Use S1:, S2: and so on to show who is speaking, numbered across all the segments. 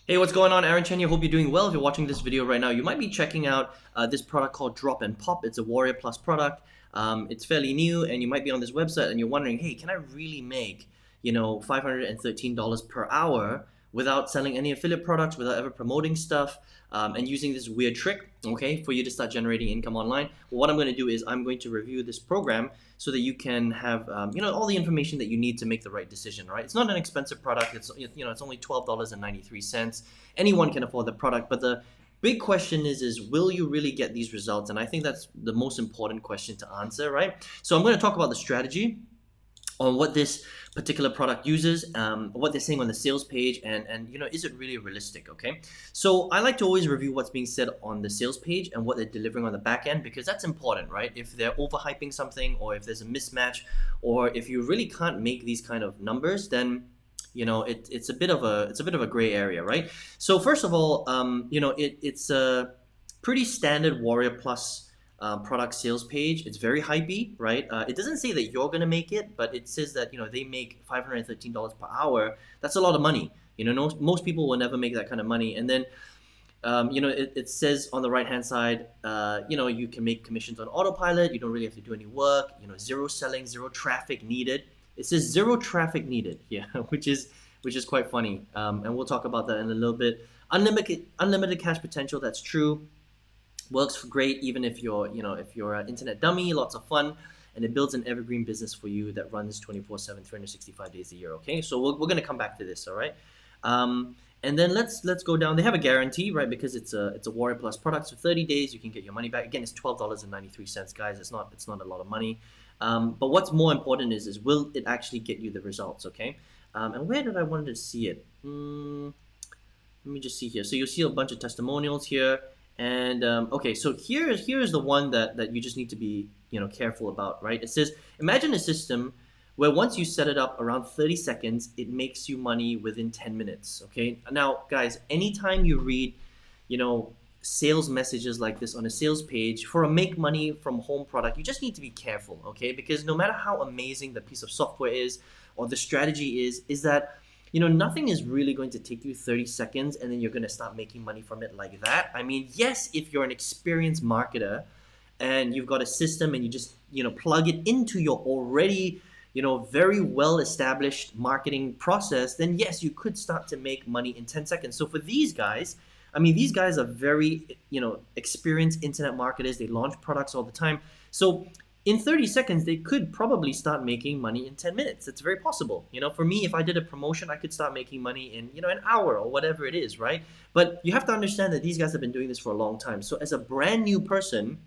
S1: Hey, what's going on? Aaron Chen here. Hope you're doing well. If you're watching this video right now, you might be checking out this product called Drop and Pop. It's a Warrior Plus product. It's fairly new, and you might be on this website and you're wondering, hey, can I really make, $513 per hour without selling any affiliate products, without ever promoting stuff, and using this weird trick, okay, for you to start generating income online? Well, what I'm going to do is I'm going to review this program so that you can have, all the information that you need to make the right decision, right? It's not an expensive product. It's only $12.93. Anyone can afford the product, but the big question is will you really get these results? And I think that's the most important question to answer, right? So I'm going to talk about the strategy on what this particular product uses, what they're saying on the sales page, and is it really realistic? Okay, so I like to always review what's being said on the sales page and what they're delivering on the back end, because that's important, right? If they're overhyping something, or if there's a mismatch, or if you really can't make these kind of numbers, then it's a bit of a gray area, right? So first of all, it's a pretty standard Warrior Plus product sales page. It's very hypey, right? It doesn't say that you're gonna make it, but it says that they make $513 per hour. That's a lot of money. Most people will never make that kind of money. And then it says on the right hand side, you can make commissions on autopilot. You don't really have to do any work. Zero selling, zero traffic needed. It says zero traffic needed, yeah, which is quite funny. And we'll talk about that in a little bit. Unlimited cash potential. That's true. Works great even if you're an internet dummy. Lots of fun, and it builds an evergreen business for you that runs 24/7, 365 days a year. Okay, so we're gonna come back to this. All right. And then let's go down. They have a guarantee, right? Because it's a Warrior Plus product, so 30 days you can get your money back. Again, it's $12.93, guys. It's not a lot of money. But what's more important is will it actually get you the results? Okay. And where did I want to see it? Let me just see here. So you'll see a bunch of testimonials here. And okay, so here's the one that you just need to be careful about, right? It says, imagine a system where once you set it up around 30 seconds, it makes you money within 10 minutes. Okay. Now, guys, anytime you read, sales messages like this on a sales page for a make money from home product, you just need to be careful, okay? Because no matter how amazing the piece of software is or the strategy is that nothing is really going to take you 30 seconds and then you're going to start making money from it like that. I mean, yes, if you're an experienced marketer and you've got a system and you just plug it into your already very well established marketing process, then yes, you could start to make money in 10 seconds. So for these guys, I mean, these guys are very experienced internet marketers. They launch products all the time. So in 30 seconds, they could probably start making money in 10 minutes. It's very possible. For me, if I did a promotion, I could start making money in, an hour or whatever it is, right? But you have to understand that these guys have been doing this for a long time. So as a brand new person,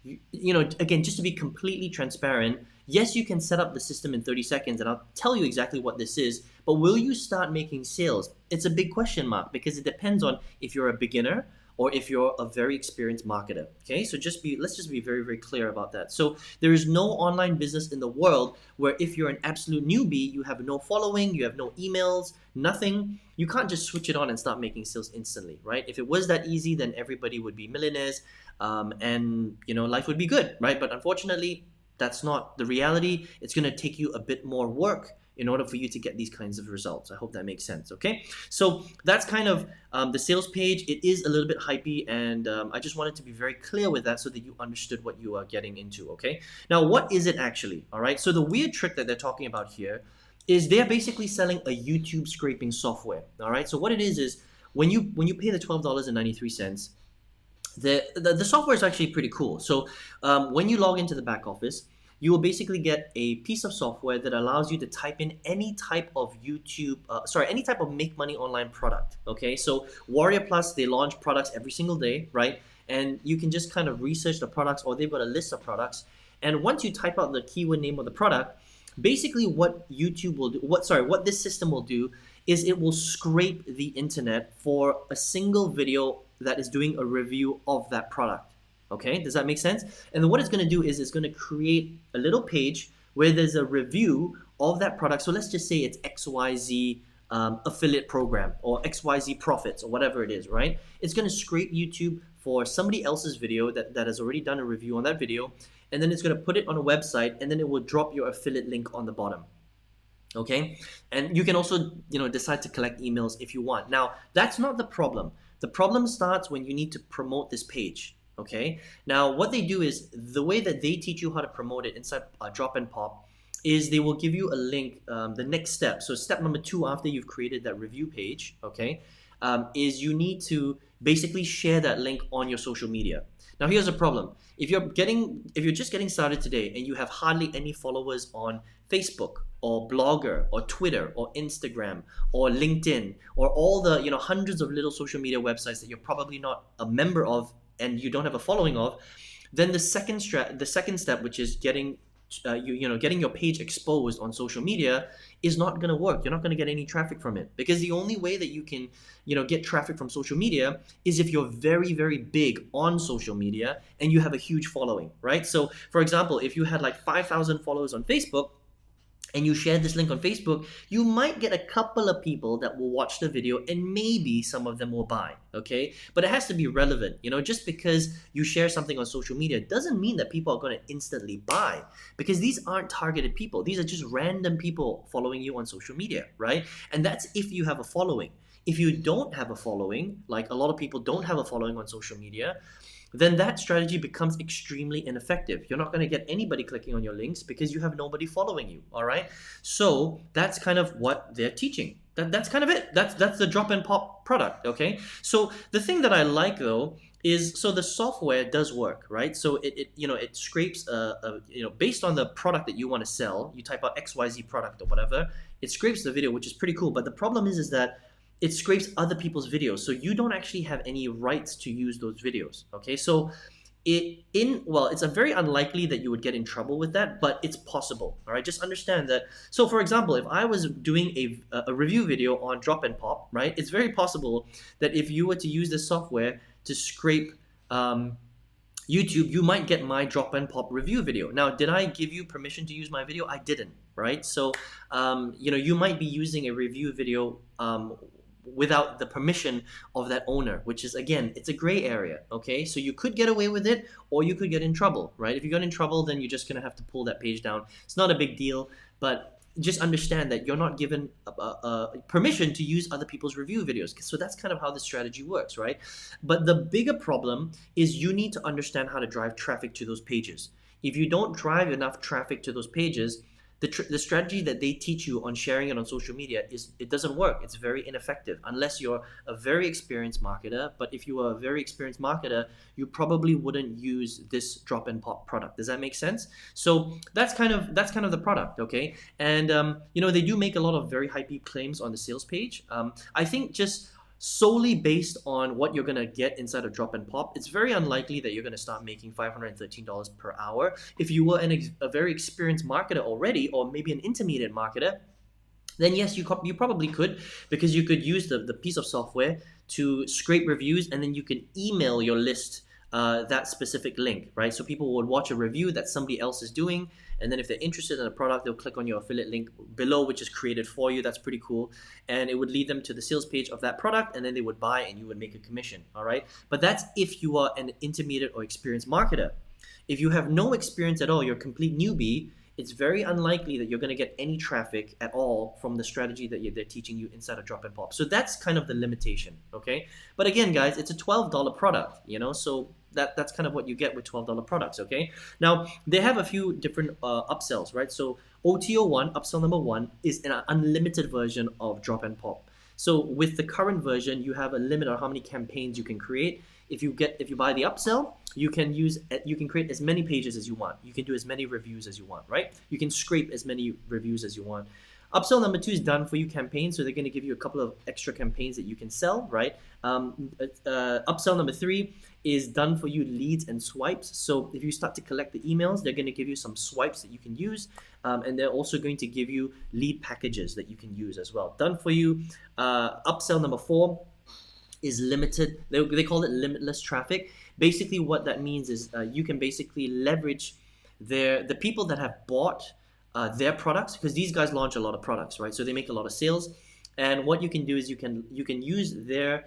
S1: again, just to be completely transparent, yes, you can set up the system in 30 seconds, and I'll tell you exactly what this is, but will you start making sales? It's a big question mark, because it depends on if you're a beginner or if you're a very experienced marketer. Okay, so let's just be very, very clear about that. So there is no online business in the world where if you're an absolute newbie, you have no following, you have no emails, nothing, you can't just switch it on and start making sales instantly, right? If it was that easy, then everybody would be millionaires, and life would be good, right? But unfortunately, that's not the reality. It's going to take you a bit more work in order for you to get these kinds of results. I hope that makes sense, okay? So that's kind of the sales page. It is a little bit hypey, and I just wanted to be very clear with that so that you understood what you are getting into, okay? Now, what is it actually, all right? So the weird trick that they're talking about here is they're basically selling a YouTube scraping software, all right? So what it is when you pay the $12.93, the software is actually pretty cool. So when you log into the back office, you will basically get a piece of software that allows you to type in any type of any type of make money online product. Okay, so Warrior Plus, they launch products every single day, right? And you can just kind of research the products, or they've got a list of products. And once you type out the keyword name of the product, basically what this system will do is it will scrape the internet for a single video that is doing a review of that product. Okay, does that make sense? And then what it's going to do is it's going to create a little page where there's a review of that product. So let's just say it's XYZ affiliate program or XYZ profits or whatever it is, right? It's going to scrape YouTube for somebody else's video that has already done a review on that video, and then it's going to put it on a website, and then it will drop your affiliate link on the bottom. Okay, and you can also decide to collect emails if you want. Now that's not the problem. The problem starts when you need to promote this page. Okay, now what they do is the way that they teach you how to promote it inside Drop and Pop is they will give you a link, the next step. So step number 2 after you've created that review page, okay, is you need to basically share that link on your social media. Now here's a problem. If you're just getting started today and you have hardly any followers on Facebook or Blogger or Twitter or Instagram or LinkedIn or all the hundreds of little social media websites that you're probably not a member of and you don't have a following of, then the second step, which is getting getting your page exposed on social media, is not going to work. You're not going to get any traffic from it, because the only way that you can get traffic from social media is if you're very, very big on social media and you have a huge following, right? So for example, if you had like 5,000 followers on Facebook and you share this link on Facebook, you might get a couple of people that will watch the video and maybe some of them will buy, okay? But it has to be relevant. Just because you share something on social media doesn't mean that people are going to instantly buy, because these aren't targeted people. These are just random people following you on social media, right? And that's if you have a following. If you don't have a following, like a lot of people don't have a following on social media, then that strategy becomes extremely ineffective. You're not going to get anybody clicking on your links because you have nobody following you, all right? So that's kind of what they're teaching. That's kind of it. That's the Drop and Pop product, okay? So the thing that I like though is, so the software does work, right? So it scrapes based on the product that you want to sell. You type out XYZ product or whatever, it scrapes the video, which is pretty cool. But the problem is that it scrapes other people's videos, so you don't actually have any rights to use those videos. Okay, so it's a very unlikely that you would get in trouble with that, but it's possible. All right, just understand that. So for example, if I was doing a review video on Drop and Pop, right, it's very possible that if you were to use this software to scrape YouTube, you might get my Drop and Pop review video. Now, did I give you permission to use my video? I didn't, right? So you might be using a review video without the permission of that owner, which is, again, it's a gray area, okay? So you could get away with it, or you could get in trouble, right? If you got in trouble, then you're just gonna have to pull that page down. It's not a big deal, but just understand that you're not given permission to use other people's review videos. So that's kind of how the strategy works, right? But the bigger problem is you need to understand how to drive traffic to those pages. If you don't drive enough traffic to those pages, the strategy that they teach you on sharing it on social media it doesn't work. It's very ineffective unless you're a very experienced marketer. But if you are a very experienced marketer, you probably wouldn't use this Drop and Pop product. Does that make sense? So that's kind of the product, okay? And they do make a lot of very hype claims on the sales page. I think just solely based on what you're going to get inside of Drop and Pop, it's very unlikely that you're going to start making $513 per hour. If you were a very experienced marketer already, or maybe an intermediate marketer, then yes, you probably could, because you could use the piece of software to scrape reviews, and then you can email your list that specific link, right? So people would watch a review that somebody else is doing, and then if they're interested in a product, they'll click on your affiliate link below, which is created for you. That's pretty cool. And it would lead them to the sales page of that product, and then they would buy and you would make a commission, all right? But that's if you are an intermediate or experienced marketer. If you have no experience at all, you're a complete newbie, it's very unlikely that you're going to get any traffic at all from the strategy that they're teaching you inside of Drop and Pop. So that's kind of the limitation, okay? But again, guys, it's a $12 product, so that's kind of what you get with $12 products, okay? Now, they have a few different upsells, right? So OTO1, upsell number 1, is an unlimited version of Drop and Pop. So with the current version, you have a limit on how many campaigns you can create. If you buy the upsell, you can create as many pages as you want. You can do as many reviews as you want, right? You can scrape as many reviews as you want. Upsell number 2 is done for you campaigns, so they're going to give you a couple of extra campaigns that you can sell, right? Upsell number 3 is done for you leads and swipes. So if you start to collect the emails, they're going to give you some swipes that you can use, and they're also going to give you lead packages that you can use as well. Done for you. Upsell number 4 is limited. They call it limitless traffic. Basically what that means is you can basically leverage the people that have bought their products, because these guys launch a lot of products, right? So they make a lot of sales, and what you can do is you can use their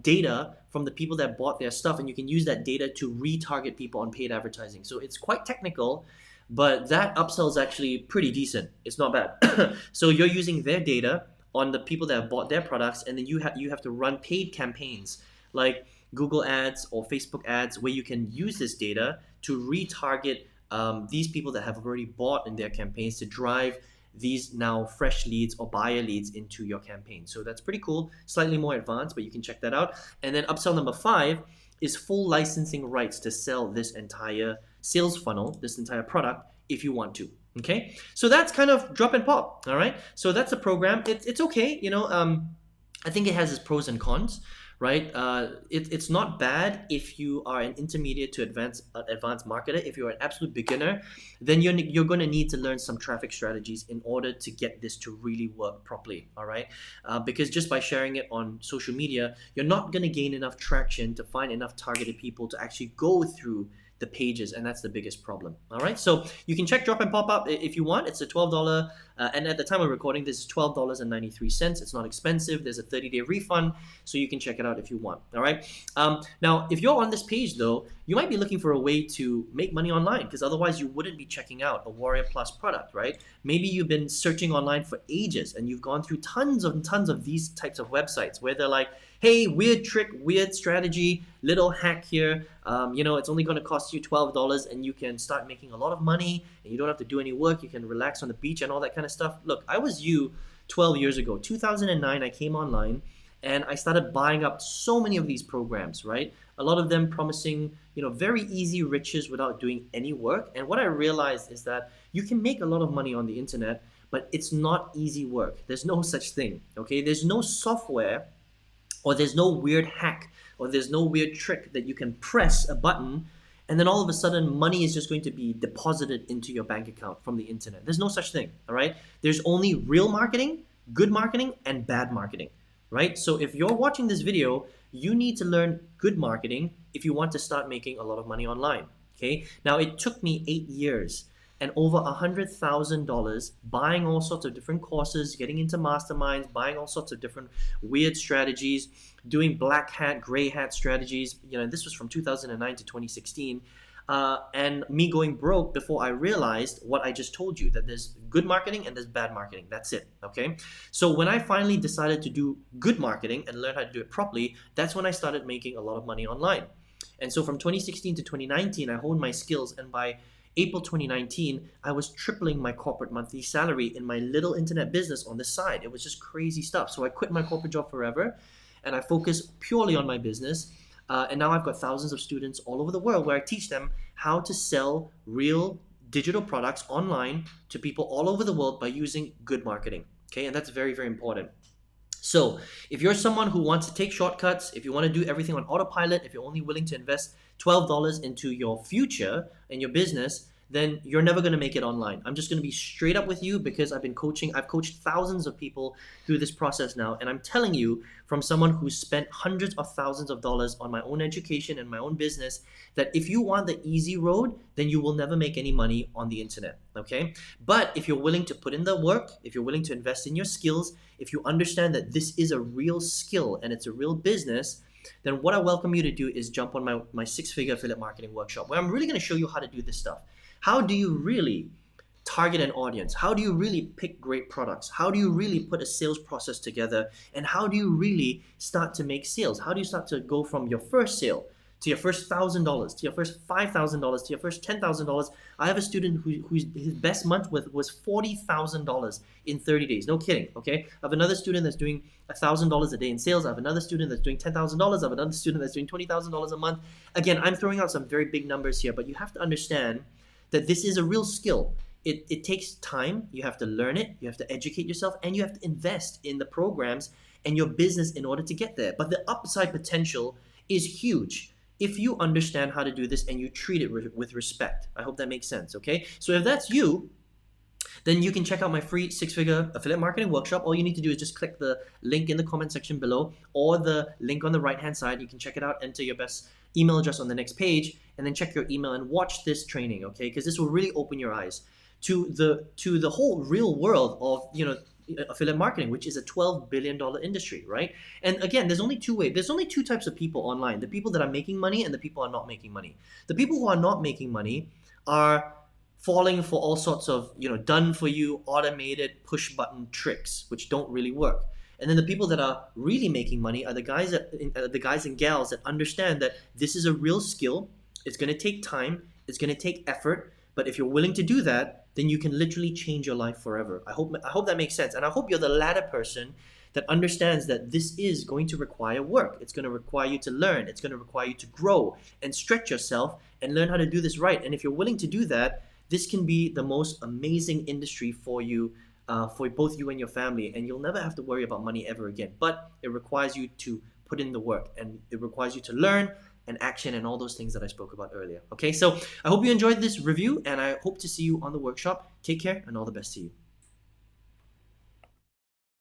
S1: data from the people that bought their stuff, and you can use that data to retarget people on paid advertising. So it's quite technical, but that upsell is actually pretty decent. It's not bad. So you're using their data on the people that have bought their products, and then you have to run paid campaigns like Google ads or Facebook ads, where you can use this data to retarget these people that have already bought in their campaigns to drive these now fresh leads or buyer leads into your campaign. So that's pretty cool, slightly more advanced, but you can check that out. And then upsell number 5 is full licensing rights to sell this entire sales funnel, this entire product, if you want to. Okay, so that's kind of drop and pop. All right, so that's a program. It's okay, I think it has its pros and cons, right? It's not bad if you are an intermediate to advanced marketer. If you're an absolute beginner, then you're going to need to learn some traffic strategies in order to get this to really work properly. All right, because just by sharing it on social media, you're not going to gain enough traction to find enough targeted people to actually go through the pages, and that's the biggest problem. All right, so you can check Drop and Pop Up if you want. It's a $12, and at the time of recording, this is $12.93. It's not expensive. There's a 30-day refund, so you can check it out if you want. All right. Now, if you're on this page though, you might be looking for a way to make money online, because otherwise you wouldn't be checking out a Warrior Plus product, right? Maybe you've been searching online for ages, and you've gone through tons of these types of websites where they're like, hey, weird trick, weird strategy, little hack here. It's only going to cost you $12 and you can start making a lot of money and you don't have to do any work. You can relax on the beach and all that kind of stuff. Look, I was you 12 years ago. 2009, I came online and I started buying up so many of these programs, right? A lot of them promising, very easy riches without doing any work. And what I realized is that you can make a lot of money on the internet, but it's not easy work. There's no such thing, okay? There's no software, or there's no weird hack, or there's no weird trick that you can press a button and then all of a sudden money is just going to be deposited into your bank account from the internet. There's no such thing, all right? There's only real marketing, good marketing, and bad marketing, right? So if you're watching this video, you need to learn good marketing if you want to start making a lot of money online, okay? Now, it took me 8 years and over $100,000 buying all sorts of different courses, getting into masterminds, buying all sorts of different weird strategies, doing black hat, gray hat strategies. This was from 2009 to 2016. And me going broke before I realized what I just told you, that there's good marketing and there's bad marketing. That's it, okay? So when I finally decided to do good marketing and learn how to do it properly, that's when I started making a lot of money online. And so from 2016 to 2019, I honed my skills, and by April 2019, I was tripling my corporate monthly salary in my little internet business on the side. It was just crazy stuff. So I quit my corporate job forever and I focused purely on my business. And now I've got thousands of students all over the world where I teach them how to sell real digital products online to people all over the world by using good marketing. Okay, and that's very, very important. So if you're someone who wants to take shortcuts, if you want to do everything on autopilot, if you're only willing to invest $12 into your future and your business, then you're never going to make it online. I'm just going to be straight up with you because I've coached thousands of people through this process now. And I'm telling you from someone who's spent hundreds of thousands of dollars on my own education and my own business, that if you want the easy road, then you will never make any money on the internet, okay? But if you're willing to put in the work, if you're willing to invest in your skills, if you understand that this is a real skill and it's a real business, then what I welcome you to do is jump on my 6-figure affiliate marketing workshop, where I'm really going to show you how to do this stuff. How do you really target an audience? How do you really pick great products? How do you really put a sales process together? And how do you really start to make sales? How do you start to go from your first sale to your first $1,000, to your first $5,000, to your first $10,000? I have a student whose his best month was $40,000 in 30 days. No kidding, okay? I have another student that's doing $1,000 a day in sales. I have another student that's doing $10,000. I have another student that's doing $20,000 a month. Again, I'm throwing out some very big numbers here, but you have to understand that this is a real skill. It takes time. You have to learn it. You have to educate yourself, and you have to invest in the programs and your business in order to get there. But the upside potential is huge if you understand how to do this and you treat it with respect. I hope that makes sense, okay? So if that's you, then you can check out my free 6-figure affiliate marketing workshop. All you need to do is just click the link in the comment section below or the link on the right-hand side. You can check it out, enter your best email address on the next page, and then check your email and watch this training, okay? Because this will really open your eyes to the whole real world of affiliate marketing, which is a $12 billion industry, right? And again, there's only two types of people online: the people that are making money and the people who are not making money. The people who are not making money are falling for all sorts of done for you automated push button tricks which don't really work. And then the people that are really making money are the guys and gals that understand that this is a real skill. It's going to take time, it's going to take effort, but if you're willing to do that, then you can literally change your life forever. I hope that makes sense, and I hope you're the latter person that understands that this is going to require work. It's going to require you to learn. It's going to require you to grow and stretch yourself and learn how to do this right. And if you're willing to do that, this can be the most amazing industry for you, for both you and your family, and you'll never have to worry about money ever again. But it requires you to put in the work, and it requires you to learn and action and all those things that I spoke about earlier. Okay, so I hope you enjoyed this review, and I hope to see you on the workshop. Take care, and all the best to you.